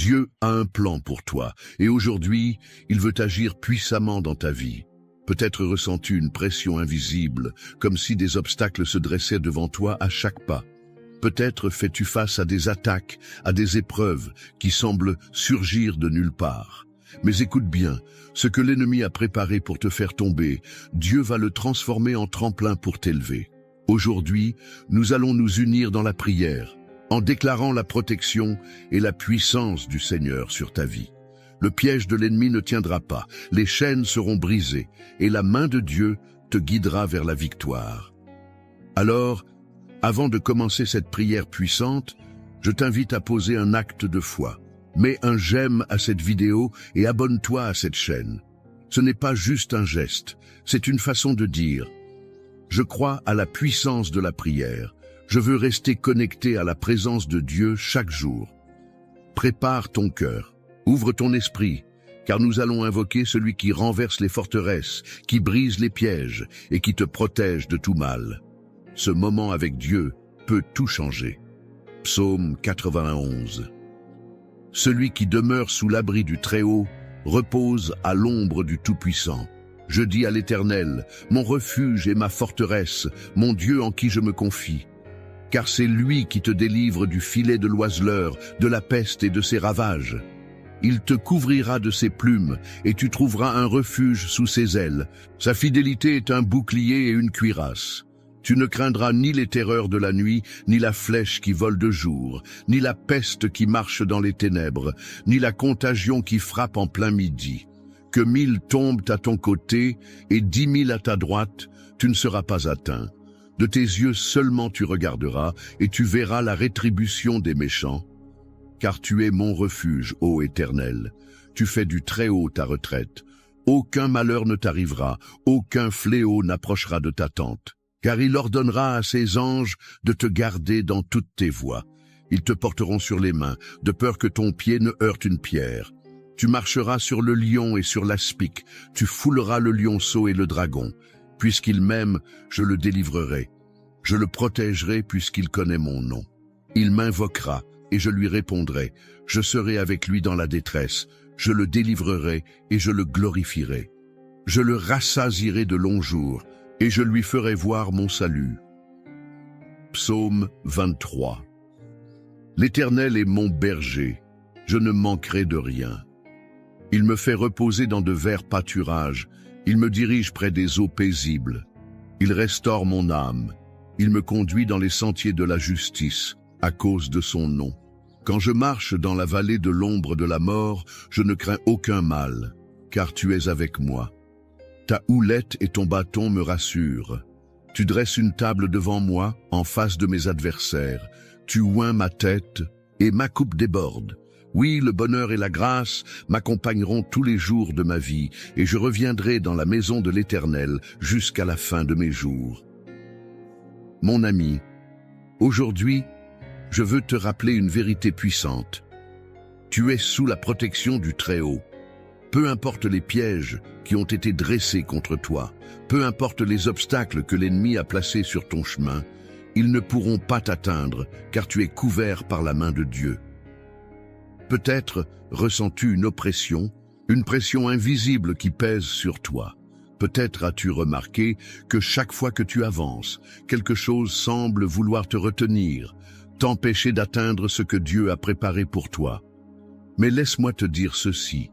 Dieu a un plan pour toi, et aujourd'hui, il veut agir puissamment dans ta vie. Peut-être ressens-tu une pression invisible, comme si des obstacles se dressaient devant toi à chaque pas. Peut-être fais-tu face à des attaques, à des épreuves qui semblent surgir de nulle part. Mais écoute bien, ce que l'ennemi a préparé pour te faire tomber, Dieu va le transformer en tremplin pour t'élever. Aujourd'hui, nous allons nous unir dans la prière, en déclarant la protection et la puissance du Seigneur sur ta vie. Le piège de l'ennemi ne tiendra pas, les chaînes seront brisées, et la main de Dieu te guidera vers la victoire. Alors, avant de commencer cette prière puissante, je t'invite à poser un acte de foi. Mets un j'aime à cette vidéo et abonne-toi à cette chaîne. Ce n'est pas juste un geste, c'est une façon de dire « Je crois à la puissance de la prière. Je veux rester connecté à la présence de Dieu chaque jour. » Prépare ton cœur, ouvre ton esprit, car nous allons invoquer celui qui renverse les forteresses, qui brise les pièges et qui te protège de tout mal. Ce moment avec Dieu peut tout changer. Psaume 91. Celui qui demeure sous l'abri du Très-Haut repose à l'ombre du Tout-Puissant. Je dis à l'Éternel, mon refuge et ma forteresse, mon Dieu en qui je me confie. Car c'est lui qui te délivre du filet de l'oiseleur, de la peste et de ses ravages. Il te couvrira de ses plumes, et tu trouveras un refuge sous ses ailes. Sa fidélité est un bouclier et une cuirasse. Tu ne craindras ni les terreurs de la nuit, ni la flèche qui vole de jour, ni la peste qui marche dans les ténèbres, ni la contagion qui frappe en plein midi. Que 1000 tombent à ton côté et 10 000 à ta droite, tu ne seras pas atteint. De tes yeux seulement tu regarderas, et tu verras la rétribution des méchants. Car tu es mon refuge, ô Éternel. Tu fais du Très-Haut ta retraite. Aucun malheur ne t'arrivera, aucun fléau n'approchera de ta tente. Car il ordonnera à ses anges de te garder dans toutes tes voies. Ils te porteront sur les mains, de peur que ton pied ne heurte une pierre. Tu marcheras sur le lion et sur l'aspic, tu fouleras le lionceau et le dragon. Puisqu'il m'aime, je le délivrerai. Je le protégerai puisqu'il connaît mon nom. Il m'invoquera et je lui répondrai. Je serai avec lui dans la détresse. Je le délivrerai et je le glorifierai. Je le rassasierai de longs jours et je lui ferai voir mon salut. Psaume 23. L'Éternel est mon berger, je ne manquerai de rien. Il me fait reposer dans de verts pâturages, il me dirige près des eaux paisibles. Il restaure mon âme, il me conduit dans les sentiers de la justice, à cause de son nom. Quand je marche dans la vallée de l'ombre de la mort, je ne crains aucun mal, car tu es avec moi. Ta houlette et ton bâton me rassurent. Tu dresses une table devant moi, en face de mes adversaires. Tu oins ma tête, et ma coupe déborde. Oui, le bonheur et la grâce m'accompagneront tous les jours de ma vie, et je reviendrai dans la maison de l'Éternel jusqu'à la fin de mes jours. Mon ami, aujourd'hui, je veux te rappeler une vérité puissante. Tu es sous la protection du Très-Haut. Peu importe les pièges qui ont été dressés contre toi, peu importe les obstacles que l'ennemi a placés sur ton chemin, ils ne pourront pas t'atteindre, car tu es couvert par la main de Dieu. Peut-être ressens-tu une pression invisible qui pèse sur toi. Peut-être as-tu remarqué que chaque fois que tu avances, quelque chose semble vouloir te retenir, t'empêcher d'atteindre ce que Dieu a préparé pour toi. Mais laisse-moi te dire ceci.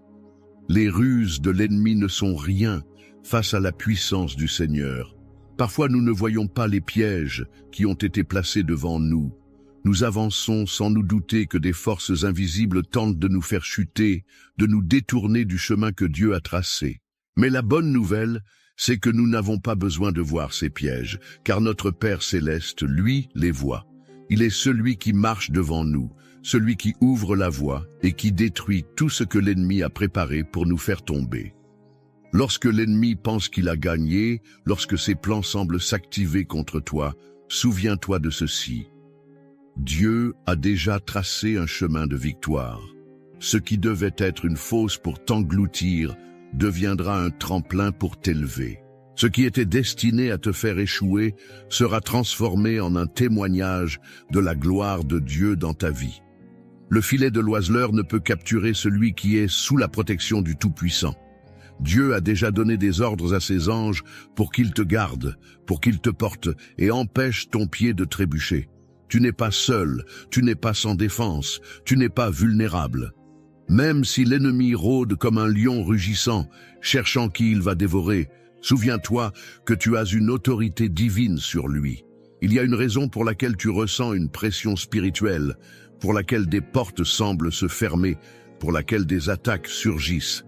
Les ruses de l'ennemi ne sont rien face à la puissance du Seigneur. Parfois nous ne voyons pas les pièges qui ont été placés devant nous. Nous avançons sans nous douter que des forces invisibles tentent de nous faire chuter, de nous détourner du chemin que Dieu a tracé. Mais la bonne nouvelle, c'est que nous n'avons pas besoin de voir ces pièges, car notre Père céleste, lui, les voit. Il est celui qui marche devant nous, celui qui ouvre la voie et qui détruit tout ce que l'ennemi a préparé pour nous faire tomber. Lorsque l'ennemi pense qu'il a gagné, lorsque ses plans semblent s'activer contre toi, souviens-toi de ceci. Dieu a déjà tracé un chemin de victoire. Ce qui devait être une fosse pour t'engloutir deviendra un tremplin pour t'élever. Ce qui était destiné à te faire échouer sera transformé en un témoignage de la gloire de Dieu dans ta vie. Le filet de l'oiseleur ne peut capturer celui qui est sous la protection du Tout-Puissant. Dieu a déjà donné des ordres à ses anges pour qu'ils te gardent, pour qu'ils te portent et empêchent ton pied de trébucher. Tu n'es pas seul, tu n'es pas sans défense, tu n'es pas vulnérable. Même si l'ennemi rôde comme un lion rugissant, cherchant qui il va dévorer, souviens-toi que tu as une autorité divine sur lui. Il y a une raison pour laquelle tu ressens une pression spirituelle, pour laquelle des portes semblent se fermer, pour laquelle des attaques surgissent.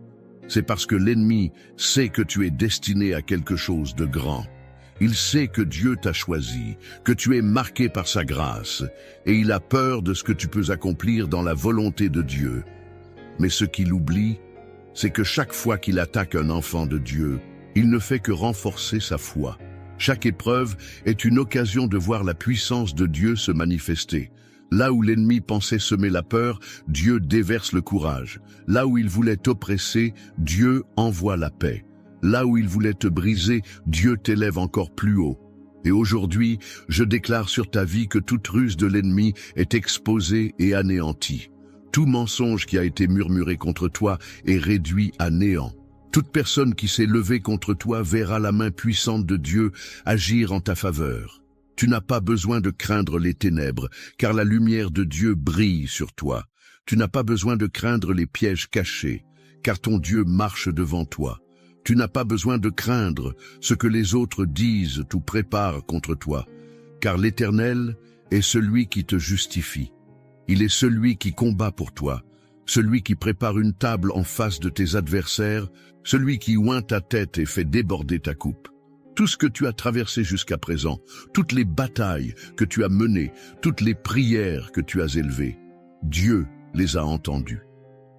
C'est parce que l'ennemi sait que tu es destiné à quelque chose de grand. Il sait que Dieu t'a choisi, que tu es marqué par sa grâce, et il a peur de ce que tu peux accomplir dans la volonté de Dieu. Mais ce qu'il oublie, c'est que chaque fois qu'il attaque un enfant de Dieu, il ne fait que renforcer sa foi. Chaque épreuve est une occasion de voir la puissance de Dieu se manifester. Là où l'ennemi pensait semer la peur, Dieu déverse le courage. Là où il voulait t'oppresser, Dieu envoie la paix. Là où il voulait te briser, Dieu t'élève encore plus haut. Et aujourd'hui, je déclare sur ta vie que toute ruse de l'ennemi est exposée et anéantie. Tout mensonge qui a été murmuré contre toi est réduit à néant. Toute personne qui s'est levée contre toi verra la main puissante de Dieu agir en ta faveur. Tu n'as pas besoin de craindre les ténèbres, car la lumière de Dieu brille sur toi. Tu n'as pas besoin de craindre les pièges cachés, car ton Dieu marche devant toi. Tu n'as pas besoin de craindre ce que les autres disent ou préparent contre toi, car l'Éternel est celui qui te justifie. Il est celui qui combat pour toi, celui qui prépare une table en face de tes adversaires, celui qui oint ta tête et fait déborder ta coupe. Tout ce que tu as traversé jusqu'à présent, toutes les batailles que tu as menées, toutes les prières que tu as élevées, Dieu les a entendues.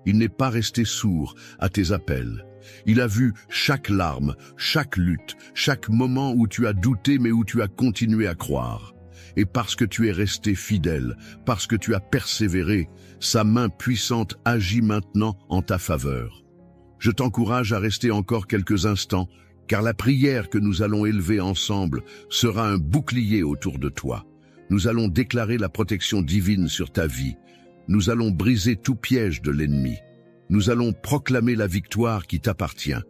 Il n'est pas resté sourd à tes appels. Il a vu chaque larme, chaque lutte, chaque moment où tu as douté mais où tu as continué à croire. Et parce que tu es resté fidèle, parce que tu as persévéré, sa main puissante agit maintenant en ta faveur. Je t'encourage à rester encore quelques instants, car la prière que nous allons élever ensemble sera un bouclier autour de toi. Nous allons déclarer la protection divine sur ta vie. Nous allons briser tout piège de l'ennemi. Nous allons proclamer la victoire qui t'appartient.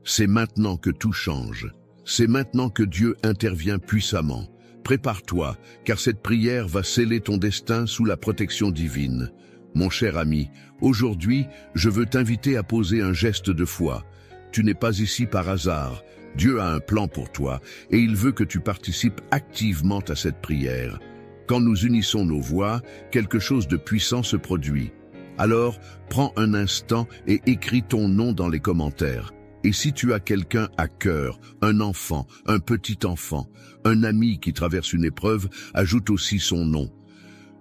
C'est maintenant que tout change. C'est maintenant que Dieu intervient puissamment. Prépare-toi, car cette prière va sceller ton destin sous la protection divine. Mon cher ami, aujourd'hui, je veux t'inviter à poser un geste de foi. Tu n'es pas ici par hasard. Dieu a un plan pour toi et il veut que tu participes activement à cette prière. Quand nous unissons nos voix, quelque chose de puissant se produit. Alors, prends un instant et écris ton nom dans les commentaires. Et si tu as quelqu'un à cœur, un enfant, un petit enfant, un ami qui traverse une épreuve, ajoute aussi son nom.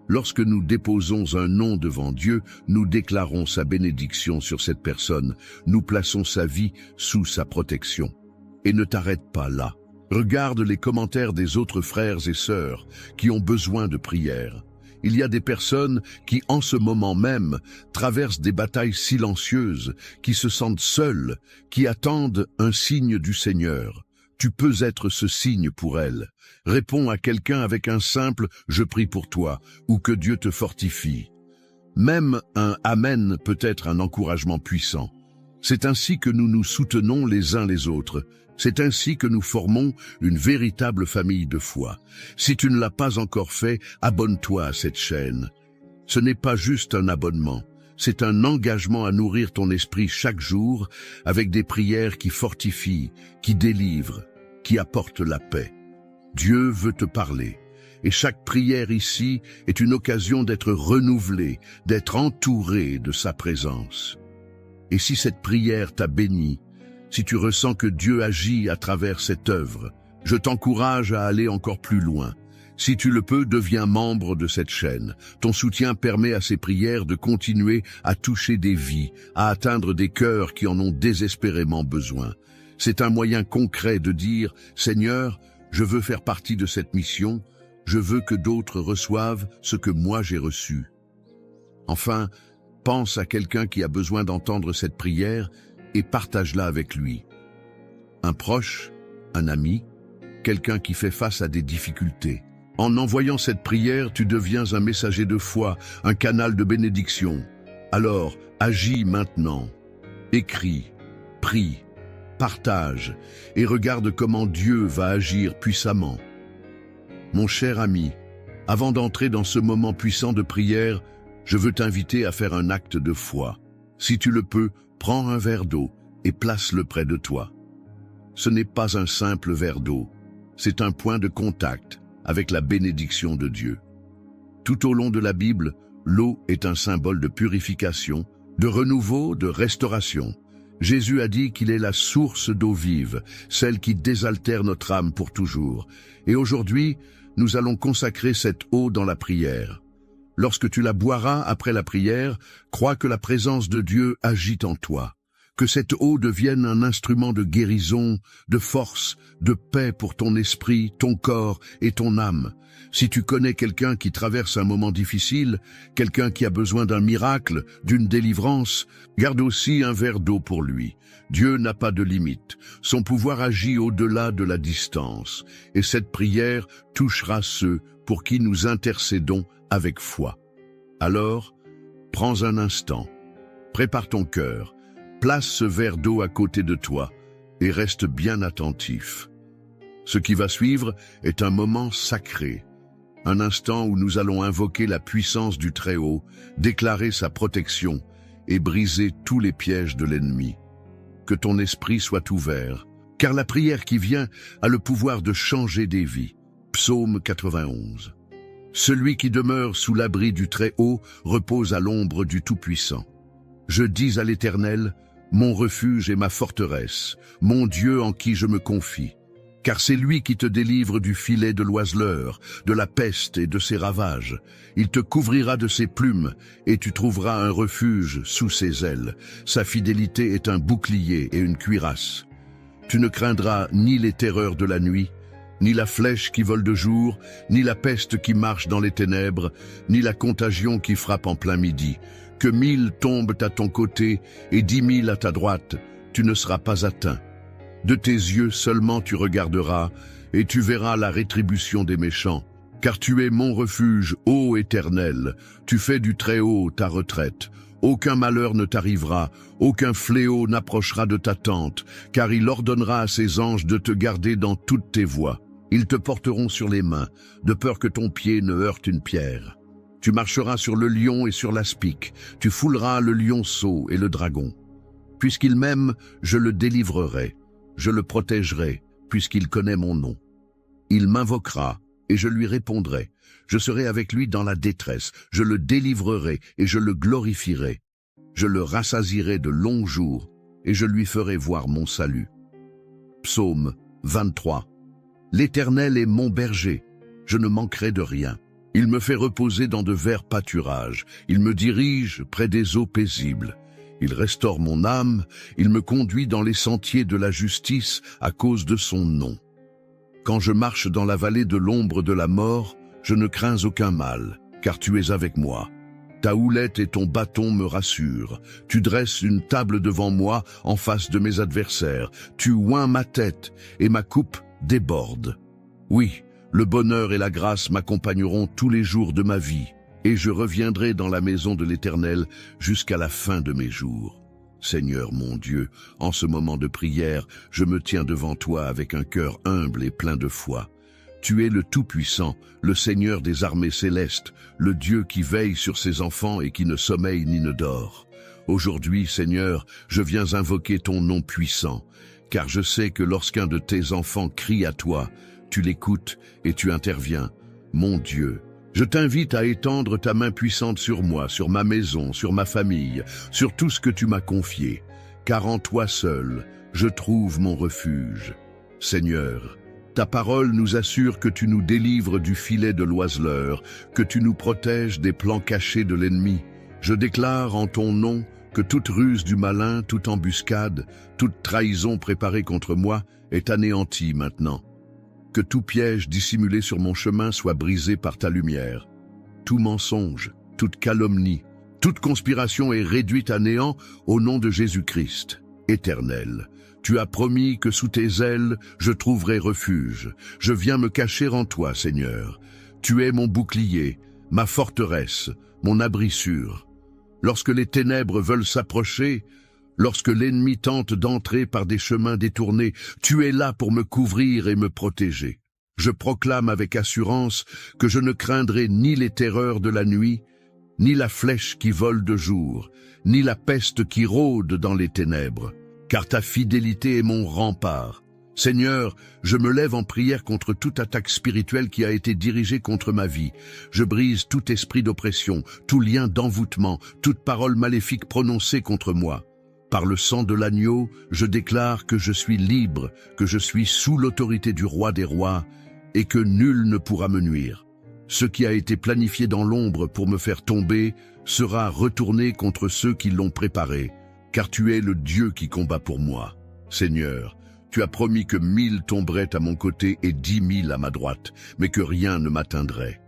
Lorsque nous déposons un nom devant Dieu, nous déclarons sa bénédiction sur cette personne. Nous plaçons sa vie sous sa protection. Et ne t'arrête pas là. Regarde les commentaires des autres frères et sœurs qui ont besoin de prière. Il y a des personnes qui, en ce moment même, traversent des batailles silencieuses, qui se sentent seules, qui attendent un signe du Seigneur. Tu peux être ce signe pour elles. Réponds à quelqu'un avec un simple « Je prie pour toi » ou « Que Dieu te fortifie ». Même un « Amen » peut être un encouragement puissant. C'est ainsi que nous nous soutenons les uns les autres. C'est ainsi que nous formons une véritable famille de foi. Si tu ne l'as pas encore fait, abonne-toi à cette chaîne. Ce n'est pas juste un abonnement, c'est un engagement à nourrir ton esprit chaque jour avec des prières qui fortifient, qui délivrent, qui apportent la paix. Dieu veut te parler. Et chaque prière ici est une occasion d'être renouvelée, d'être entouré de sa présence. Et si cette prière t'a béni, si tu ressens que Dieu agit à travers cette œuvre, je t'encourage à aller encore plus loin. Si tu le peux, deviens membre de cette chaîne. Ton soutien permet à ces prières de continuer à toucher des vies, à atteindre des cœurs qui en ont désespérément besoin. C'est un moyen concret de dire « Seigneur, je veux faire partie de cette mission, je veux que d'autres reçoivent ce que moi j'ai reçu. » Enfin, pense à quelqu'un qui a besoin d'entendre cette prière et partage-la avec lui. Un proche, un ami, quelqu'un qui fait face à des difficultés. En envoyant cette prière, tu deviens un messager de foi, un canal de bénédiction. Alors, agis maintenant. Écris, prie, partage et regarde comment Dieu va agir puissamment. Mon cher ami, avant d'entrer dans ce moment puissant de prière, je veux t'inviter à faire un acte de foi. Si tu le peux, prends un verre d'eau et place-le près de toi. Ce n'est pas un simple verre d'eau, c'est un point de contact avec la bénédiction de Dieu. Tout au long de la Bible, l'eau est un symbole de purification, de renouveau, de restauration. Jésus a dit qu'il est la source d'eau vive, celle qui désaltère notre âme pour toujours. Et aujourd'hui, nous allons consacrer cette eau dans la prière. Lorsque tu la boiras après la prière, crois que la présence de Dieu agit en toi. Que cette eau devienne un instrument de guérison, de force, de paix pour ton esprit, ton corps et ton âme. Si tu connais quelqu'un qui traverse un moment difficile, quelqu'un qui a besoin d'un miracle, d'une délivrance, garde aussi un verre d'eau pour lui. Dieu n'a pas de limite. Son pouvoir agit au-delà de la distance. Et cette prière touchera ceux pour qui nous intercédons avec foi. Alors, prends un instant, prépare ton cœur, place ce verre d'eau à côté de toi et reste bien attentif. Ce qui va suivre est un moment sacré, un instant où nous allons invoquer la puissance du Très-Haut, déclarer sa protection et briser tous les pièges de l'ennemi. Que ton esprit soit ouvert, car la prière qui vient a le pouvoir de changer des vies. Psaume 91. Celui qui demeure sous l'abri du Très-Haut repose à l'ombre du Tout-Puissant. Je dis à l'Éternel, mon refuge et ma forteresse, mon Dieu en qui je me confie. Car c'est lui qui te délivre du filet de l'oiseleur, de la peste et de ses ravages. Il te couvrira de ses plumes, et tu trouveras un refuge sous ses ailes. Sa fidélité est un bouclier et une cuirasse. Tu ne craindras ni les terreurs de la nuit, ni la flèche qui vole de jour, ni la peste qui marche dans les ténèbres, ni la contagion qui frappe en plein midi. Que 1000 tombent à ton côté et 10 000 à ta droite, tu ne seras pas atteint. De tes yeux seulement tu regarderas, et tu verras la rétribution des méchants. Car tu es mon refuge, ô Éternel, tu fais du Très-Haut ta retraite. Aucun malheur ne t'arrivera, aucun fléau n'approchera de ta tente, car il ordonnera à ses anges de te garder dans toutes tes voies. Ils te porteront sur les mains, de peur que ton pied ne heurte une pierre. Tu marcheras sur le lion et sur l'aspic, tu fouleras le lionceau et le dragon. Puisqu'il m'aime, je le délivrerai, je le protégerai, puisqu'il connaît mon nom. Il m'invoquera, et je lui répondrai. Je serai avec lui dans la détresse, je le délivrerai et je le glorifierai. Je le rassasierai de longs jours, et je lui ferai voir mon salut. Psaume 23. L'Éternel est mon berger, je ne manquerai de rien. Il me fait reposer dans de verts pâturages, il me dirige près des eaux paisibles. Il restaure mon âme, il me conduit dans les sentiers de la justice à cause de son nom. Quand je marche dans la vallée de l'ombre de la mort, je ne crains aucun mal, car tu es avec moi. Ta houlette et ton bâton me rassurent. Tu dresses une table devant moi en face de mes adversaires. Tu oins ma tête et ma coupe déborde. Oui, le bonheur et la grâce m'accompagneront tous les jours de ma vie, et je reviendrai dans la maison de l'Éternel jusqu'à la fin de mes jours. Seigneur mon Dieu, en ce moment de prière, je me tiens devant toi avec un cœur humble et plein de foi. Tu es le Tout-Puissant, le Seigneur des armées célestes, le Dieu qui veille sur ses enfants et qui ne sommeille ni ne dort. Aujourd'hui, Seigneur, je viens invoquer ton nom puissant, car je sais que lorsqu'un de tes enfants crie à toi, tu l'écoutes et tu interviens. Mon Dieu, je t'invite à étendre ta main puissante sur moi, sur ma maison, sur ma famille, sur tout ce que tu m'as confié, car en toi seul, je trouve mon refuge. Seigneur, ta parole nous assure que tu nous délivres du filet de l'oiseleur, que tu nous protèges des plans cachés de l'ennemi. Je déclare en ton nom que toute ruse du malin, toute embuscade, toute trahison préparée contre moi est anéantie maintenant. Que tout piège dissimulé sur mon chemin soit brisé par ta lumière. Tout mensonge, toute calomnie, toute conspiration est réduite à néant au nom de Jésus-Christ. Éternel, tu as promis que sous tes ailes, je trouverai refuge. Je viens me cacher en toi, Seigneur. Tu es mon bouclier, ma forteresse, mon abri sûr. Lorsque les ténèbres veulent s'approcher, lorsque l'ennemi tente d'entrer par des chemins détournés, tu es là pour me couvrir et me protéger. Je proclame avec assurance que je ne craindrai ni les terreurs de la nuit, ni la flèche qui vole de jour, ni la peste qui rôde dans les ténèbres, car ta fidélité est mon rempart. Seigneur, je me lève en prière contre toute attaque spirituelle qui a été dirigée contre ma vie. Je brise tout esprit d'oppression, tout lien d'envoûtement, toute parole maléfique prononcée contre moi. Par le sang de l'agneau, je déclare que je suis libre, que je suis sous l'autorité du roi des rois, et que nul ne pourra me nuire. Ce qui a été planifié dans l'ombre pour me faire tomber sera retourné contre ceux qui l'ont préparé, car tu es le Dieu qui combat pour moi. Seigneur, tu as promis que 1000 tomberaient à mon côté et 10 000 à ma droite, mais que rien ne m'atteindrait.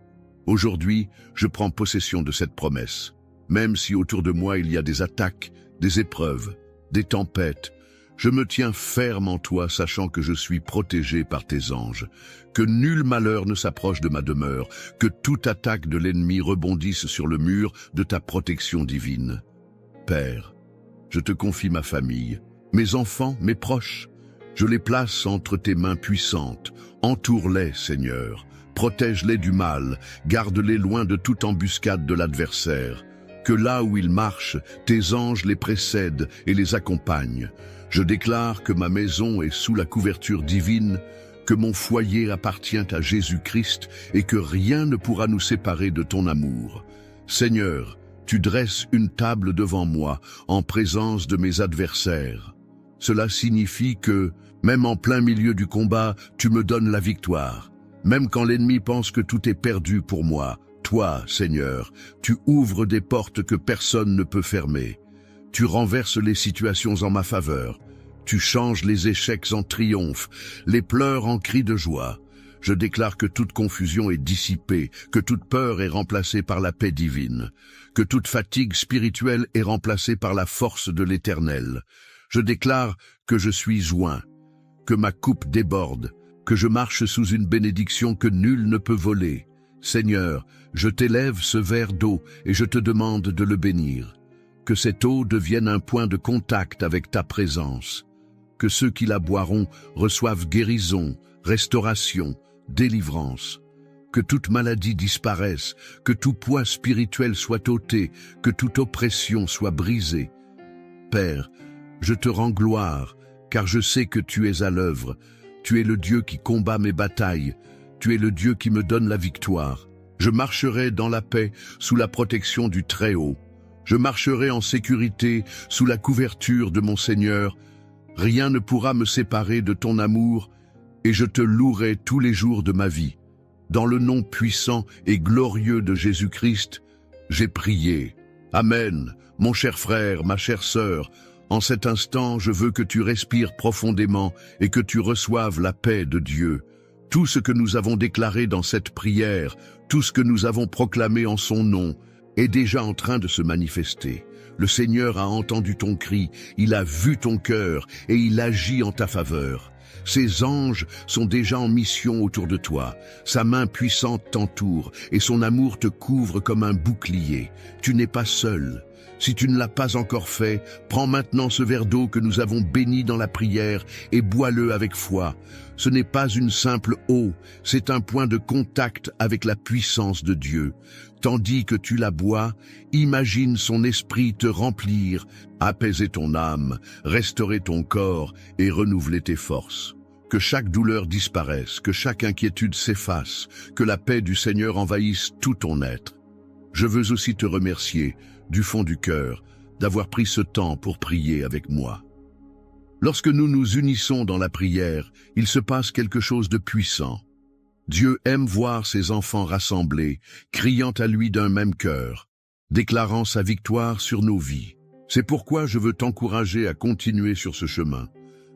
Aujourd'hui, je prends possession de cette promesse. Même si autour de moi il y a des attaques, des épreuves, des tempêtes, je me tiens ferme en toi, sachant que je suis protégé par tes anges, que nul malheur ne s'approche de ma demeure, que toute attaque de l'ennemi rebondisse sur le mur de ta protection divine. Père, je te confie ma famille, mes enfants, mes proches. Je les place entre tes mains puissantes. Entoure-les, Seigneur. Protège-les du mal. Garde-les loin de toute embuscade de l'adversaire. Que là où ils marchent, tes anges les précèdent et les accompagnent. Je déclare que ma maison est sous la couverture divine, que mon foyer appartient à Jésus-Christ et que rien ne pourra nous séparer de ton amour. Seigneur, tu dresses une table devant moi en présence de mes adversaires. Cela signifie que, même en plein milieu du combat, tu me donnes la victoire. Même quand l'ennemi pense que tout est perdu pour moi, toi, Seigneur, tu ouvres des portes que personne ne peut fermer. Tu renverses les situations en ma faveur. Tu changes les échecs en triomphe, les pleurs en cris de joie. Je déclare que toute confusion est dissipée, que toute peur est remplacée par la paix divine, que toute fatigue spirituelle est remplacée par la force de l'Éternel. Je déclare que je suis joint, que ma coupe déborde, que je marche sous une bénédiction que nul ne peut voler. Seigneur, je t'élève ce verre d'eau et je te demande de le bénir. Que cette eau devienne un point de contact avec ta présence. Que ceux qui la boiront reçoivent guérison, restauration, délivrance. Que toute maladie disparaisse, que tout poids spirituel soit ôté, que toute oppression soit brisée. Père, je te rends gloire, car je sais que tu es à l'œuvre. Tu es le Dieu qui combat mes batailles. Tu es le Dieu qui me donne la victoire. Je marcherai dans la paix sous la protection du Très-Haut. Je marcherai en sécurité sous la couverture de mon Seigneur. Rien ne pourra me séparer de ton amour, et je te louerai tous les jours de ma vie. Dans le nom puissant et glorieux de Jésus-Christ, j'ai prié. Amen, mon cher frère, ma chère sœur. En cet instant, je veux que tu respires profondément et que tu reçoives la paix de Dieu. Tout ce que nous avons déclaré dans cette prière, tout ce que nous avons proclamé en son nom, est déjà en train de se manifester. Le Seigneur a entendu ton cri, il a vu ton cœur et il agit en ta faveur. Ses anges sont déjà en mission autour de toi. Sa main puissante t'entoure et son amour te couvre comme un bouclier. Tu n'es pas seul. Si tu ne l'as pas encore fait, prends maintenant ce verre d'eau que nous avons béni dans la prière et bois-le avec foi. Ce n'est pas une simple eau, c'est un point de contact avec la puissance de Dieu. Tandis que tu la bois, imagine son esprit te remplir, apaiser ton âme, restaurer ton corps et renouveler tes forces. Que chaque douleur disparaisse, que chaque inquiétude s'efface, que la paix du Seigneur envahisse tout ton être. Je veux aussi te remercier, du fond du cœur, d'avoir pris ce temps pour prier avec moi. Lorsque nous nous unissons dans la prière, il se passe quelque chose de puissant. Dieu aime voir ses enfants rassemblés, criant à lui d'un même cœur, déclarant sa victoire sur nos vies. C'est pourquoi je veux t'encourager à continuer sur ce chemin,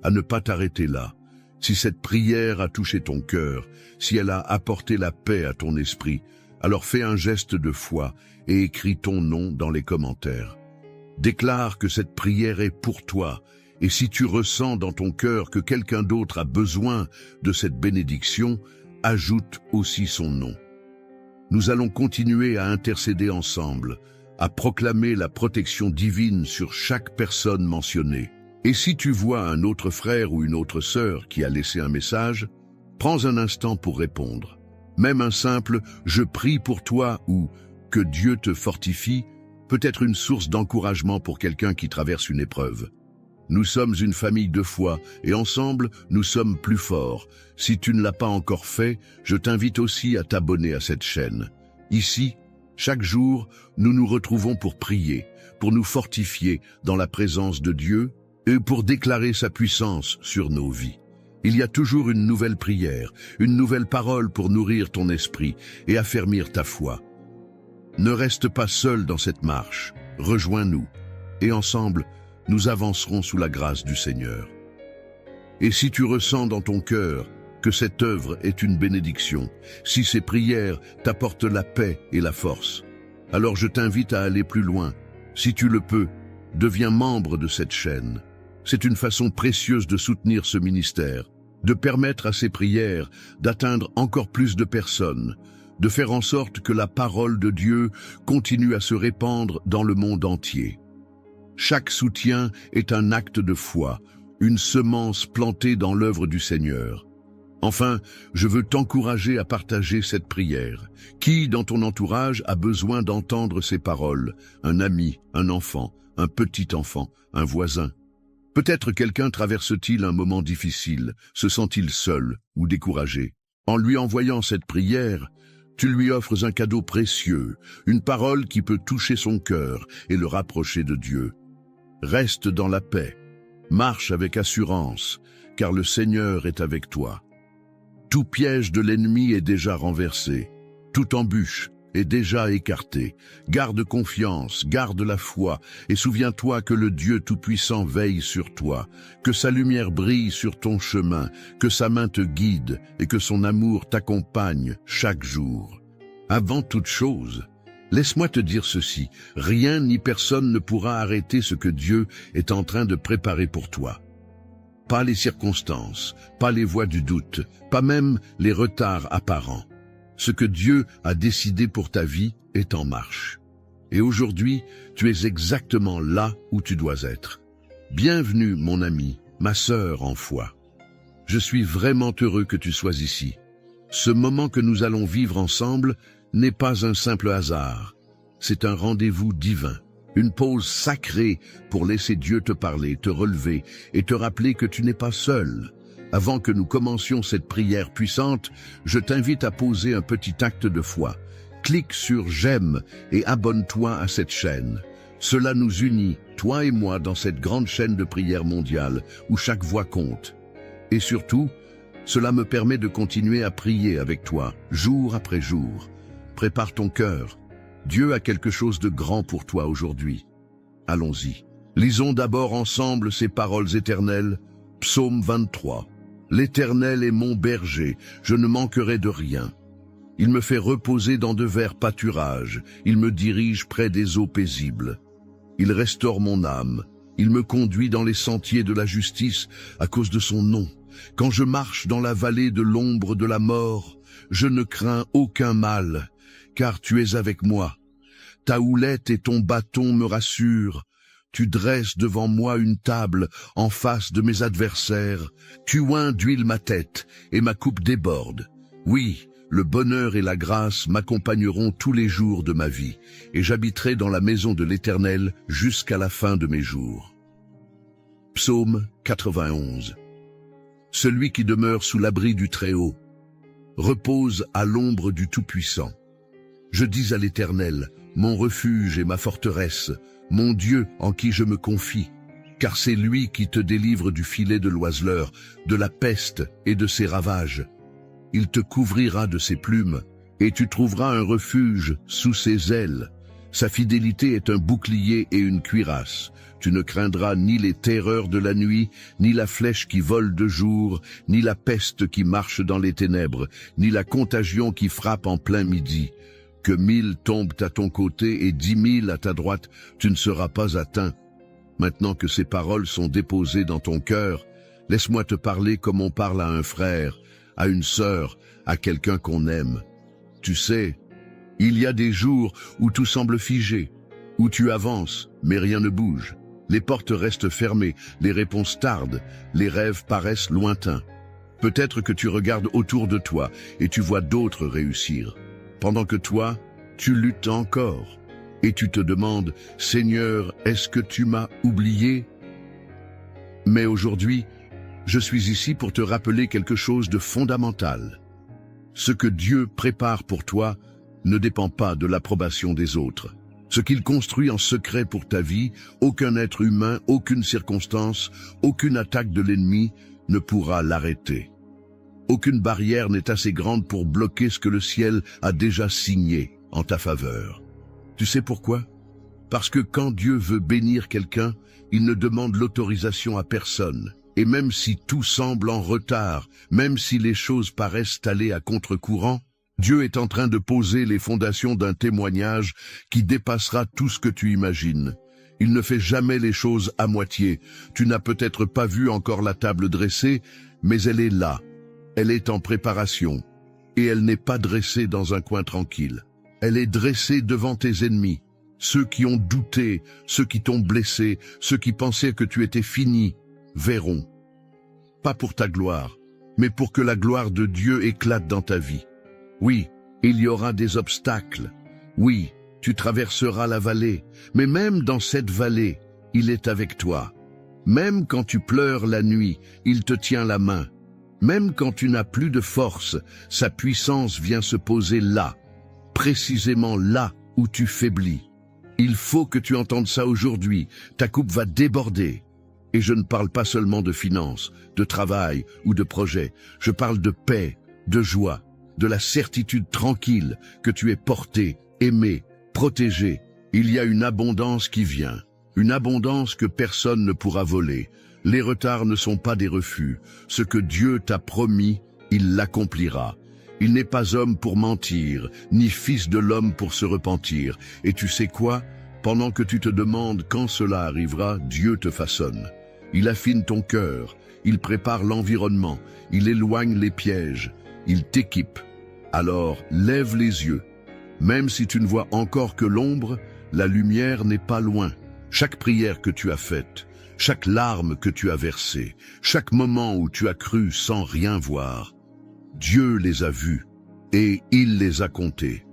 à ne pas t'arrêter là. Si cette prière a touché ton cœur, si elle a apporté la paix à ton esprit, alors fais un geste de foi et écris ton nom dans les commentaires. Déclare que cette prière est pour toi, et si tu ressens dans ton cœur que quelqu'un d'autre a besoin de cette bénédiction, ajoute aussi son nom. Nous allons continuer à intercéder ensemble, à proclamer la protection divine sur chaque personne mentionnée. Et si tu vois un autre frère ou une autre sœur qui a laissé un message, prends un instant pour répondre. Même un simple « je prie pour toi » ou « que Dieu te fortifie » peut être une source d'encouragement pour quelqu'un qui traverse une épreuve. Nous sommes une famille de foi et ensemble, nous sommes plus forts. Si tu ne l'as pas encore fait, je t'invite aussi à t'abonner à cette chaîne. Ici, chaque jour, nous nous retrouvons pour prier, pour nous fortifier dans la présence de Dieu et pour déclarer sa puissance sur nos vies. Il y a toujours une nouvelle prière, une nouvelle parole pour nourrir ton esprit et affermir ta foi. Ne reste pas seul dans cette marche, rejoins-nous, et ensemble, nous avancerons sous la grâce du Seigneur. Et si tu ressens dans ton cœur que cette œuvre est une bénédiction, si ces prières t'apportent la paix et la force, alors je t'invite à aller plus loin. Si tu le peux, deviens membre de cette chaîne. C'est une façon précieuse de soutenir ce ministère, de permettre à ces prières d'atteindre encore plus de personnes, de faire en sorte que la parole de Dieu continue à se répandre dans le monde entier. Chaque soutien est un acte de foi, une semence plantée dans l'œuvre du Seigneur. Enfin, je veux t'encourager à partager cette prière. Qui, dans ton entourage, a besoin d'entendre ces paroles? Un ami, un enfant, un petit enfant, un voisin. Peut-être quelqu'un traverse-t-il un moment difficile, se sent-il seul ou découragé. En lui envoyant cette prière, tu lui offres un cadeau précieux, une parole qui peut toucher son cœur et le rapprocher de Dieu. Reste dans la paix, marche avec assurance, car le Seigneur est avec toi. Tout piège de l'ennemi est déjà renversé, toute embûche est déjà écartée. Garde confiance, garde la foi, et souviens-toi que le Dieu Tout-Puissant veille sur toi, que sa lumière brille sur ton chemin, que sa main te guide et que son amour t'accompagne chaque jour. Avant toute chose, laisse-moi te dire ceci, rien ni personne ne pourra arrêter ce que Dieu est en train de préparer pour toi. Pas les circonstances, pas les voies du doute, pas même les retards apparents. Ce que Dieu a décidé pour ta vie est en marche. Et aujourd'hui, tu es exactement là où tu dois être. Bienvenue, mon ami, ma sœur en foi. Je suis vraiment heureux que tu sois ici. Ce moment que nous allons vivre ensemble n'est pas un simple hasard. C'est un rendez-vous divin, une pause sacrée pour laisser Dieu te parler, te relever et te rappeler que tu n'es pas seul. Avant que nous commencions cette prière puissante, je t'invite à poser un petit acte de foi. Clique sur « J'aime » et abonne-toi à cette chaîne. Cela nous unit, toi et moi, dans cette grande chaîne de prière mondiale où chaque voix compte. Et surtout, cela me permet de continuer à prier avec toi, jour après jour. Prépare ton cœur. Dieu a quelque chose de grand pour toi aujourd'hui. Allons-y. Lisons d'abord ensemble ces paroles éternelles. Psaume 23. L'Éternel est mon berger, je ne manquerai de rien. Il me fait reposer dans de verts pâturages, il me dirige près des eaux paisibles. Il restaure mon âme, il me conduit dans les sentiers de la justice à cause de son nom. Quand je marche dans la vallée de l'ombre de la mort, je ne crains aucun mal, car tu es avec moi. Ta houlette et ton bâton me rassurent. Tu dresses devant moi une table en face de mes adversaires. Tu oins d'huile ma tête et ma coupe déborde. Oui, le bonheur et la grâce m'accompagneront tous les jours de ma vie, et j'habiterai dans la maison de l'Éternel jusqu'à la fin de mes jours. Psaume 91. Celui qui demeure sous l'abri du Très-Haut repose à l'ombre du Tout-Puissant. Je dis à l'Éternel, mon refuge et ma forteresse, mon Dieu en qui je me confie, car c'est lui qui te délivre du filet de l'oiseleur, de la peste et de ses ravages. Il te couvrira de ses plumes, et tu trouveras un refuge sous ses ailes. Sa fidélité est un bouclier et une cuirasse. Tu ne craindras ni les terreurs de la nuit, ni la flèche qui vole de jour, ni la peste qui marche dans les ténèbres, ni la contagion qui frappe en plein midi. Que 1000 tombent à ton côté et 10 000 à ta droite, tu ne seras pas atteint. Maintenant que ces paroles sont déposées dans ton cœur, laisse-moi te parler comme on parle à un frère, à une sœur, à quelqu'un qu'on aime. Tu sais, Il y a des jours où tout semble figé, où tu avances, mais rien ne bouge. Les portes restent fermées, les réponses tardent, les rêves paraissent lointains. Peut-être que tu regardes autour de toi et tu vois d'autres réussir, pendant que toi, tu luttes encore. Et tu te demandes, « Seigneur, est-ce que tu m'as oublié ?» Mais aujourd'hui, je suis ici pour te rappeler quelque chose de fondamental. Ce que Dieu prépare pour toi ne dépend pas de l'approbation des autres. Ce qu'il construit en secret pour ta vie, aucun être humain, aucune circonstance, aucune attaque de l'ennemi ne pourra l'arrêter. Aucune barrière n'est assez grande pour bloquer ce que le ciel a déjà signé en ta faveur. Tu sais pourquoi? Parce que quand Dieu veut bénir quelqu'un, il ne demande l'autorisation à personne. Et même si tout semble en retard, même si les choses paraissent aller à contre-courant, Dieu est en train de poser les fondations d'un témoignage qui dépassera tout ce que tu imagines. Il ne fait jamais les choses à moitié. Tu n'as peut-être pas vu encore la table dressée, mais elle est là. Elle est en préparation. Et elle n'est pas dressée dans un coin tranquille. Elle est dressée devant tes ennemis. Ceux qui ont douté, ceux qui t'ont blessé, ceux qui pensaient que tu étais fini, verront. Pas pour ta gloire, mais pour que la gloire de Dieu éclate dans ta vie. Oui, il y aura des obstacles. Oui, tu traverseras la vallée, mais même dans cette vallée, il est avec toi. Même quand tu pleures la nuit, il te tient la main. Même quand tu n'as plus de force, sa puissance vient se poser là, précisément là où tu faiblis. Il faut que tu entendes ça aujourd'hui, ta coupe va déborder. Et je ne parle pas seulement de finances, de travail ou de projets, je parle de paix, de joie, de la certitude tranquille que tu es porté, aimé, protégé. Il y a une abondance qui vient, une abondance que personne ne pourra voler. Les retards ne sont pas des refus. Ce que Dieu t'a promis, il l'accomplira. Il n'est pas homme pour mentir, ni fils de l'homme pour se repentir. Et tu sais quoi? Pendant que tu te demandes quand cela arrivera, Dieu te façonne. Il affine ton cœur, il prépare l'environnement, il éloigne les pièges, il t'équipe. Alors, lève les yeux. Même si tu ne vois encore que l'ombre, la lumière n'est pas loin. Chaque prière que tu as faite, chaque larme que tu as versée, chaque moment où tu as cru sans rien voir, Dieu les a vus et il les a comptés.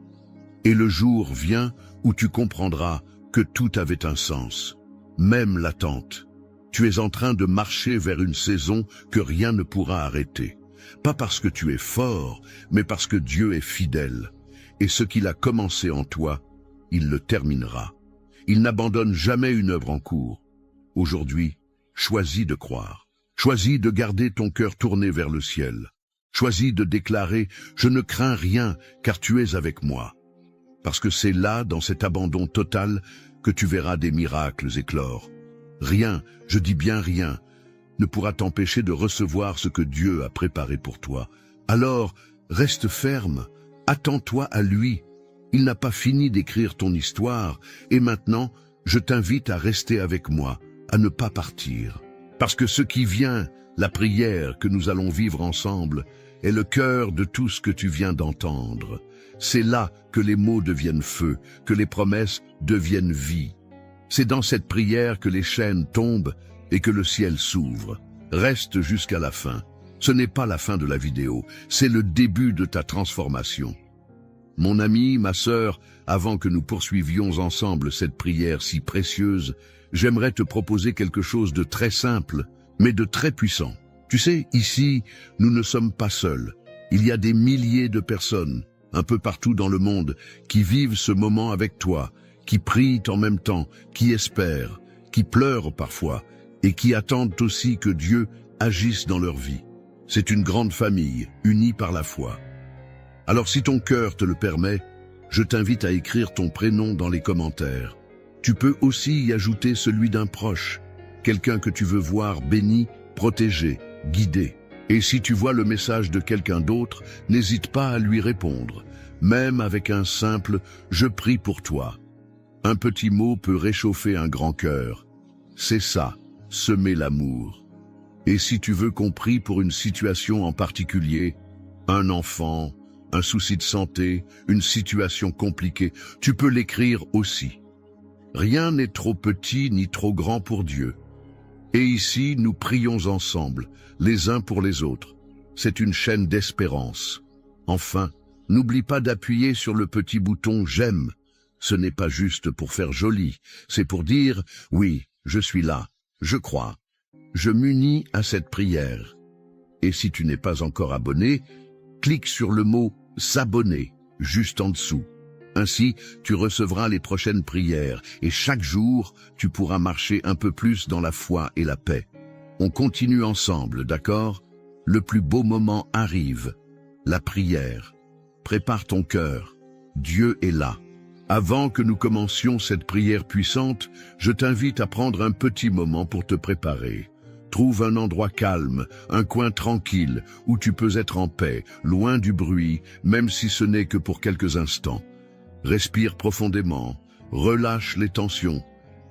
Et le jour vient où tu comprendras que tout avait un sens, même l'attente. Tu es en train de marcher vers une saison que rien ne pourra arrêter. Pas parce que tu es fort, mais parce que Dieu est fidèle. Et ce qu'il a commencé en toi, il le terminera. Il n'abandonne jamais une œuvre en cours. Aujourd'hui, choisis de croire. Choisis de garder ton cœur tourné vers le ciel. Choisis de déclarer « Je ne crains rien, car tu es avec moi ». Parce que c'est là, dans cet abandon total, que tu verras des miracles éclore. Rien, je dis bien rien, ne pourra t'empêcher de recevoir ce que Dieu a préparé pour toi. Alors, reste ferme, attends-toi à lui. Il n'a pas fini d'écrire ton histoire, et maintenant, je t'invite à rester avec moi, à ne pas partir. Parce que ce qui vient, la prière que nous allons vivre ensemble, est le cœur de tout ce que tu viens d'entendre. C'est là que les mots deviennent feu, que les promesses deviennent vie. C'est dans cette prière que les chaînes tombent et que le ciel s'ouvre. Reste jusqu'à la fin. Ce n'est pas la fin de la vidéo, c'est le début de ta transformation. Mon ami, ma sœur, avant que nous poursuivions ensemble cette prière si précieuse, j'aimerais te proposer quelque chose de très simple, mais de très puissant. Tu sais, ici, nous ne sommes pas seuls. Il y a des milliers de personnes, un peu partout dans le monde, qui vivent ce moment avec toi, qui prient en même temps, qui espèrent, qui pleurent parfois, et qui attendent aussi que Dieu agisse dans leur vie. C'est une grande famille, unie par la foi. Alors si ton cœur te le permet, je t'invite à écrire ton prénom dans les commentaires. Tu peux aussi y ajouter celui d'un proche, quelqu'un que tu veux voir béni, protégé, guidé. Et si tu vois le message de quelqu'un d'autre, n'hésite pas à lui répondre, même avec un simple « Je prie pour toi ». Un petit mot peut réchauffer un grand cœur. C'est ça, semer l'amour. Et si tu veux qu'on prie pour une situation en particulier, un enfant, un souci de santé, une situation compliquée, tu peux l'écrire aussi. Rien n'est trop petit ni trop grand pour Dieu. Et ici, nous prions ensemble, les uns pour les autres. C'est une chaîne d'espérance. Enfin, n'oublie pas d'appuyer sur le petit bouton « J'aime ». Ce n'est pas juste pour faire joli, c'est pour dire « Oui, je suis là, je crois, je m'unis à cette prière ». Et si tu n'es pas encore abonné, clique sur le mot « S'abonner » juste en dessous. Ainsi, tu recevras les prochaines prières et chaque jour, tu pourras marcher un peu plus dans la foi et la paix. On continue ensemble, d'accord? Le plus beau moment arrive, la prière. Prépare ton cœur, Dieu est là. Avant que nous commencions cette prière puissante, je t'invite à prendre un petit moment pour te préparer. Trouve un endroit calme, un coin tranquille, où tu peux être en paix, loin du bruit, même si ce n'est que pour quelques instants. Respire profondément, relâche les tensions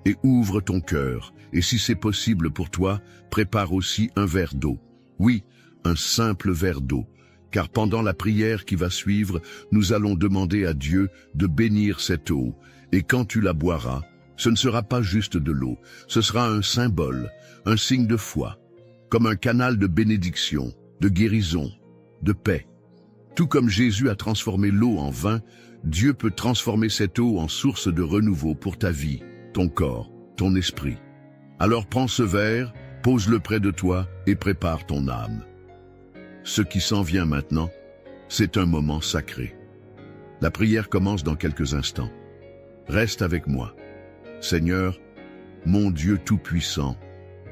et ouvre ton cœur. Et si c'est possible pour toi, prépare aussi un verre d'eau. Oui, un simple verre d'eau. Car pendant la prière qui va suivre, nous allons demander à Dieu de bénir cette eau. Et quand tu la boiras, ce ne sera pas juste de l'eau, ce sera un symbole, un signe de foi, comme un canal de bénédiction, de guérison, de paix. Tout comme Jésus a transformé l'eau en vin, Dieu peut transformer cette eau en source de renouveau pour ta vie, ton corps, ton esprit. Alors prends ce verre, pose-le près de toi et prépare ton âme. Ce qui s'en vient maintenant, c'est un moment sacré. La prière commence dans quelques instants. Reste avec moi. Seigneur, mon Dieu tout-puissant,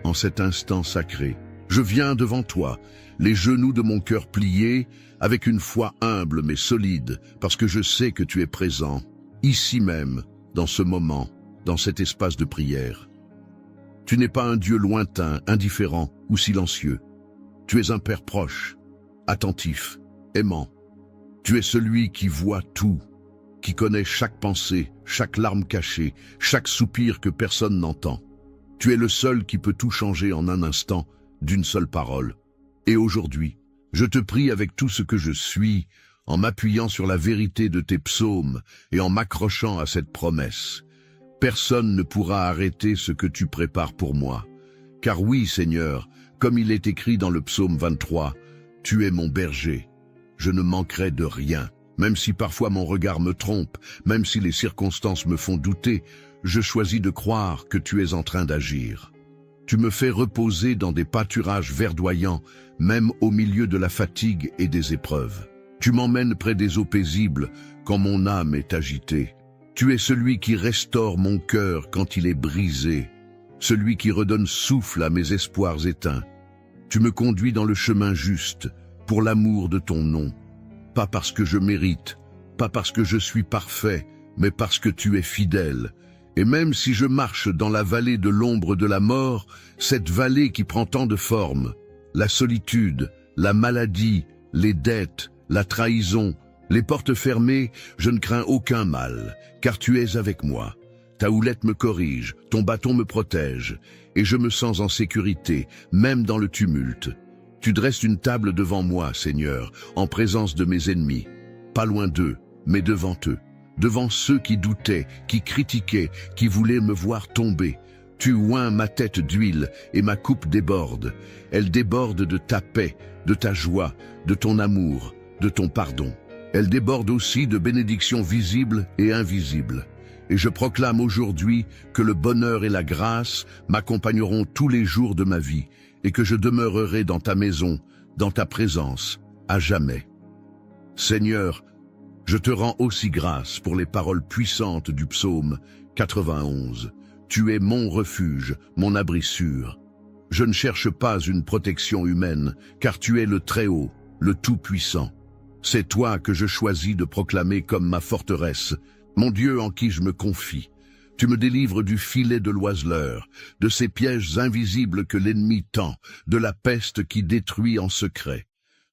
en cet instant sacré, je viens devant toi, les genoux de mon cœur pliés, avec une foi humble mais solide, parce que je sais que tu es présent, ici même, dans ce moment, dans cet espace de prière. Tu n'es pas un Dieu lointain, indifférent ou silencieux. Tu es un Père proche, attentif, aimant. Tu es celui qui voit tout, qui connaît chaque pensée, chaque larme cachée, chaque soupir que personne n'entend. Tu es le seul qui peut tout changer en un instant, d'une seule parole. Et aujourd'hui, je te prie avec tout ce que je suis, en m'appuyant sur la vérité de tes psaumes et en m'accrochant à cette promesse. Personne ne pourra arrêter ce que tu prépares pour moi. Car oui, Seigneur, comme il est écrit dans le psaume 23, « Tu es mon berger, je ne manquerai de rien. Même si parfois mon regard me trompe, même si les circonstances me font douter, je choisis de croire que tu es en train d'agir. Tu me fais reposer dans des pâturages verdoyants, même au milieu de la fatigue et des épreuves. Tu m'emmènes près des eaux paisibles quand mon âme est agitée. Tu es celui qui restaure mon cœur quand il est brisé, celui qui redonne souffle à mes espoirs éteints. Tu me conduis dans le chemin juste, pour l'amour de ton nom. Pas parce que je mérite, pas parce que je suis parfait, mais parce que tu es fidèle. Et même si je marche dans la vallée de l'ombre de la mort, cette vallée qui prend tant de formes, la solitude, la maladie, les dettes, la trahison, les portes fermées, je ne crains aucun mal, car tu es avec moi. Ta houlette me corrige, ton bâton me protège, et je me sens en sécurité, même dans le tumulte. Tu dresses une table devant moi, Seigneur, en présence de mes ennemis, pas loin d'eux, mais devant eux. Devant ceux qui doutaient, qui critiquaient, qui voulaient me voir tomber. Tu oins ma tête d'huile et ma coupe déborde. Elle déborde de ta paix, de ta joie, de ton amour, de ton pardon. Elle déborde aussi de bénédictions visibles et invisibles. Et je proclame aujourd'hui que le bonheur et la grâce m'accompagneront tous les jours de ma vie et que je demeurerai dans ta maison, dans ta présence, à jamais. Seigneur, je te rends aussi grâce pour les paroles puissantes du psaume 91. Tu es mon refuge, mon abri sûr. Je ne cherche pas une protection humaine, car tu es le Très-Haut, le Tout-Puissant. C'est toi que je choisis de proclamer comme ma forteresse, mon Dieu en qui je me confie. Tu me délivres du filet de l'oiseleur, de ces pièges invisibles que l'ennemi tend, de la peste qui détruit en secret.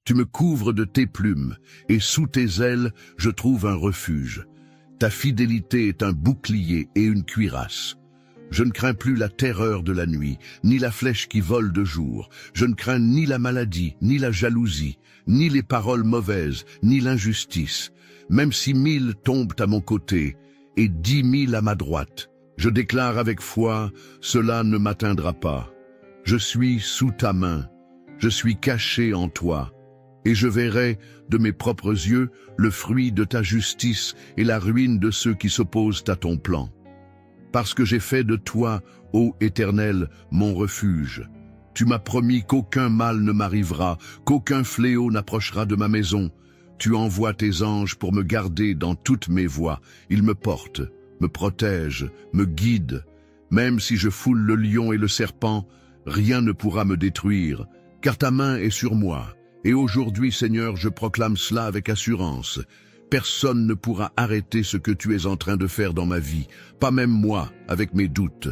Tu me couvres de tes plumes, et sous tes ailes, je trouve un refuge. Ta fidélité est un bouclier et une cuirasse. Je ne crains plus la terreur de la nuit, ni la flèche qui vole de jour. Je ne crains ni la maladie, ni la jalousie, ni les paroles mauvaises, ni l'injustice. Même si 1000 tombent à mon côté et 10 000 à ma droite, je déclare avec foi, cela ne m'atteindra pas. Je suis sous ta main, je suis caché en toi, et je verrai de mes propres yeux le fruit de ta justice et la ruine de ceux qui s'opposent à ton plan. Parce que j'ai fait de toi, ô Éternel, mon refuge. Tu m'as promis qu'aucun mal ne m'arrivera, qu'aucun fléau n'approchera de ma maison. Tu envoies tes anges pour me garder dans toutes mes voies. Ils me portent, me protègent, me guident. Même si je foule le lion et le serpent, rien ne pourra me détruire, car ta main est sur moi. Et aujourd'hui, Seigneur, je proclame cela avec assurance. Personne ne pourra arrêter ce que tu es en train de faire dans ma vie, pas même moi, avec mes doutes,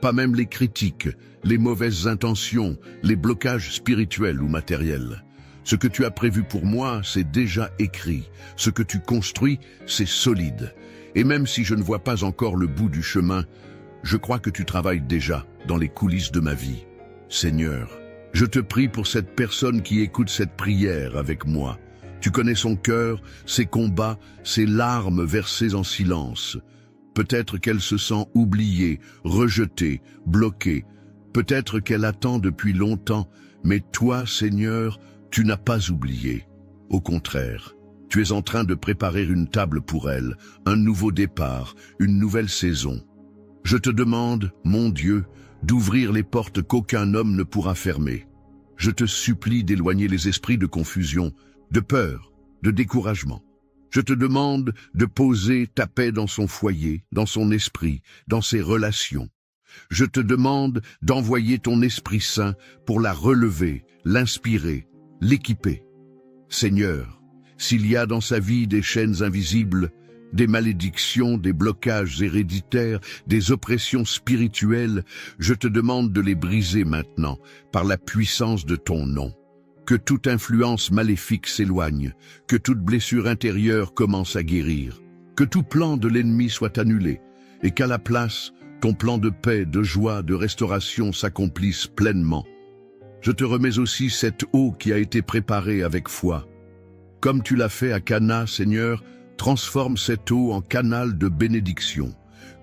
pas même les critiques, les mauvaises intentions, les blocages spirituels ou matériels. Ce que tu as prévu pour moi, c'est déjà écrit. Ce que tu construis, c'est solide. Et même si je ne vois pas encore le bout du chemin, je crois que tu travailles déjà dans les coulisses de ma vie. Seigneur, je te prie pour cette personne qui écoute cette prière avec moi. Tu connais son cœur, ses combats, ses larmes versées en silence. Peut-être qu'elle se sent oubliée, rejetée, bloquée. Peut-être qu'elle attend depuis longtemps, mais toi, Seigneur, tu n'as pas oublié. Au contraire, tu es en train de préparer une table pour elle, un nouveau départ, une nouvelle saison. Je te demande, mon Dieu, d'ouvrir les portes qu'aucun homme ne pourra fermer. Je te supplie d'éloigner les esprits de confusion, de peur, de découragement. Je te demande de poser ta paix dans son foyer, dans son esprit, dans ses relations. Je te demande d'envoyer ton Esprit Saint pour la relever, l'inspirer, l'équiper. Seigneur, s'il y a dans sa vie des chaînes invisibles, des malédictions, des blocages héréditaires, des oppressions spirituelles, je te demande de les briser maintenant par la puissance de ton nom. Que toute influence maléfique s'éloigne, que toute blessure intérieure commence à guérir, que tout plan de l'ennemi soit annulé, et qu'à la place, ton plan de paix, de joie, de restauration s'accomplisse pleinement. Je te remets aussi cette eau qui a été préparée avec foi. Comme tu l'as fait à Cana, Seigneur, transforme cette eau en canal de bénédiction.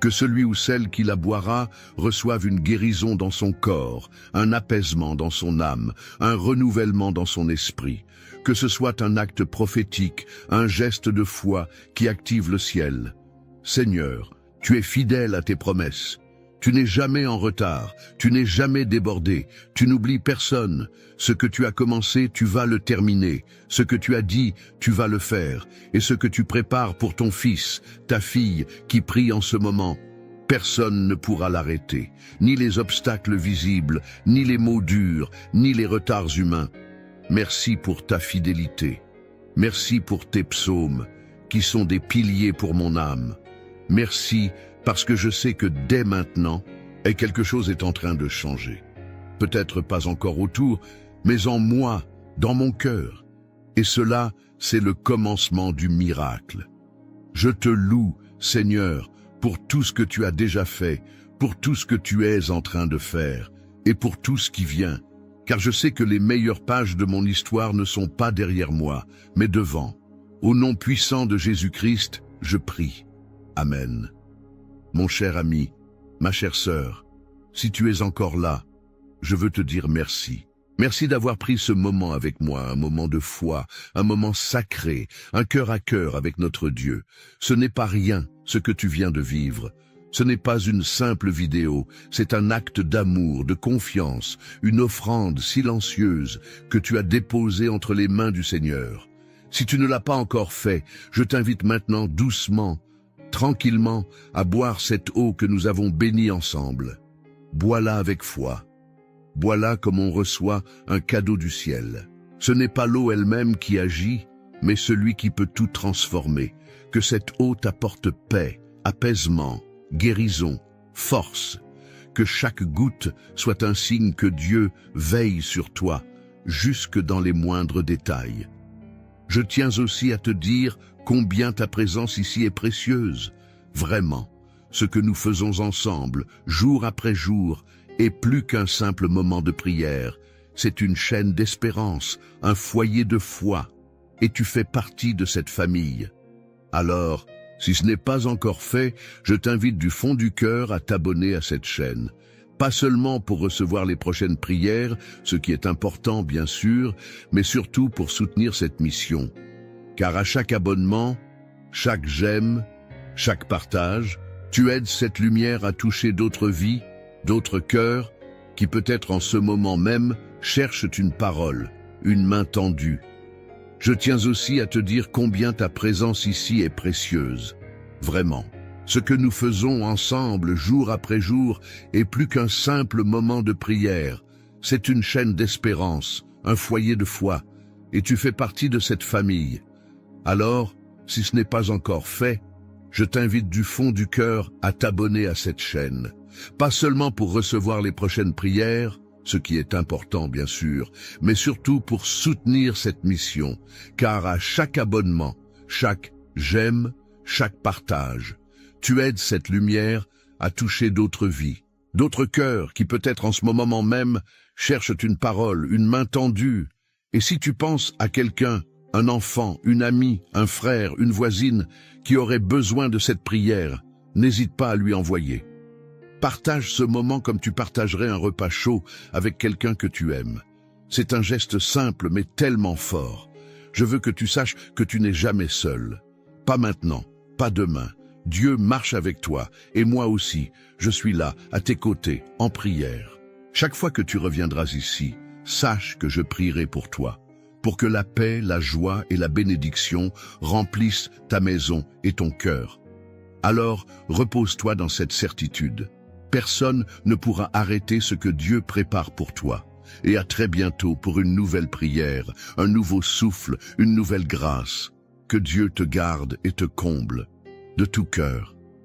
Que celui ou celle qui la boira reçoive une guérison dans son corps, un apaisement dans son âme, un renouvellement dans son esprit. Que ce soit un acte prophétique, un geste de foi qui active le ciel. Seigneur, tu es fidèle à tes promesses. Tu n'es jamais en retard, tu n'es jamais débordé, tu n'oublies personne. Ce que tu as commencé, tu vas le terminer. Ce que tu as dit, tu vas le faire. Et ce que tu prépares pour ton fils, ta fille, qui prie en ce moment, personne ne pourra l'arrêter. Ni les obstacles visibles, ni les mots durs, ni les retards humains. Merci pour ta fidélité. Merci pour tes psaumes, qui sont des piliers pour mon âme. Merci parce que je sais que dès maintenant, quelque chose est en train de changer. Peut-être pas encore autour, mais en moi, dans mon cœur. Et cela, c'est le commencement du miracle. Je te loue, Seigneur, pour tout ce que tu as déjà fait, pour tout ce que tu es en train de faire, et pour tout ce qui vient. Car je sais que les meilleures pages de mon histoire ne sont pas derrière moi, mais devant. Au nom puissant de Jésus-Christ, je prie. Amen. Mon cher ami, ma chère sœur, si tu es encore là, je veux te dire merci. Merci d'avoir pris ce moment avec moi, un moment de foi, un moment sacré, un cœur à cœur avec notre Dieu. Ce n'est pas rien, ce que tu viens de vivre. Ce n'est pas une simple vidéo, c'est un acte d'amour, de confiance, une offrande silencieuse que tu as déposée entre les mains du Seigneur. Si tu ne l'as pas encore fait, je t'invite maintenant doucement, tranquillement, à boire cette eau que nous avons bénie ensemble. Bois-la avec foi. Bois-la comme on reçoit un cadeau du ciel. Ce n'est pas l'eau elle-même qui agit, mais celui qui peut tout transformer. Que cette eau t'apporte paix, apaisement, guérison, force. Que chaque goutte soit un signe que Dieu veille sur toi, jusque dans les moindres détails. Je tiens aussi à te dire combien ta présence ici est précieuse. Vraiment, ce que nous faisons ensemble, jour après jour, est plus qu'un simple moment de prière. C'est une chaîne d'espérance, un foyer de foi, et tu fais partie de cette famille. Alors, si ce n'est pas encore fait, je t'invite du fond du cœur à t'abonner à cette chaîne. Pas seulement pour recevoir les prochaines prières, ce qui est important bien sûr, mais surtout pour soutenir cette mission. Car à chaque abonnement, chaque j'aime, chaque partage, tu aides cette lumière à toucher d'autres vies, d'autres cœurs, qui peut-être en ce moment même cherchent une parole, une main tendue. Je tiens aussi à te dire combien ta présence ici est précieuse. Vraiment, ce que nous faisons ensemble jour après jour est plus qu'un simple moment de prière. C'est une chaîne d'espérance, un foyer de foi, et tu fais partie de cette famille. Alors, si ce n'est pas encore fait, je t'invite du fond du cœur à t'abonner à cette chaîne. Pas seulement pour recevoir les prochaines prières, ce qui est important bien sûr, mais surtout pour soutenir cette mission, car à chaque abonnement, chaque j'aime, chaque partage, tu aides cette lumière à toucher d'autres vies, d'autres cœurs qui peut-être en ce moment même cherchent une parole, une main tendue. Et si tu penses à quelqu'un, un enfant, une amie, un frère, une voisine qui aurait besoin de cette prière, n'hésite pas à lui envoyer. Partage ce moment comme tu partagerais un repas chaud avec quelqu'un que tu aimes. C'est un geste simple mais tellement fort. Je veux que tu saches que tu n'es jamais seul. Pas maintenant, pas demain. Dieu marche avec toi et moi aussi, je suis là, à tes côtés, en prière. Chaque fois que tu reviendras ici, sache que je prierai pour toi, pour que la paix, la joie et la bénédiction remplissent ta maison et ton cœur. Alors, repose-toi dans cette certitude. Personne ne pourra arrêter ce que Dieu prépare pour toi. Et à très bientôt pour une nouvelle prière, un nouveau souffle, une nouvelle grâce. Que Dieu te garde et te comble de tout cœur.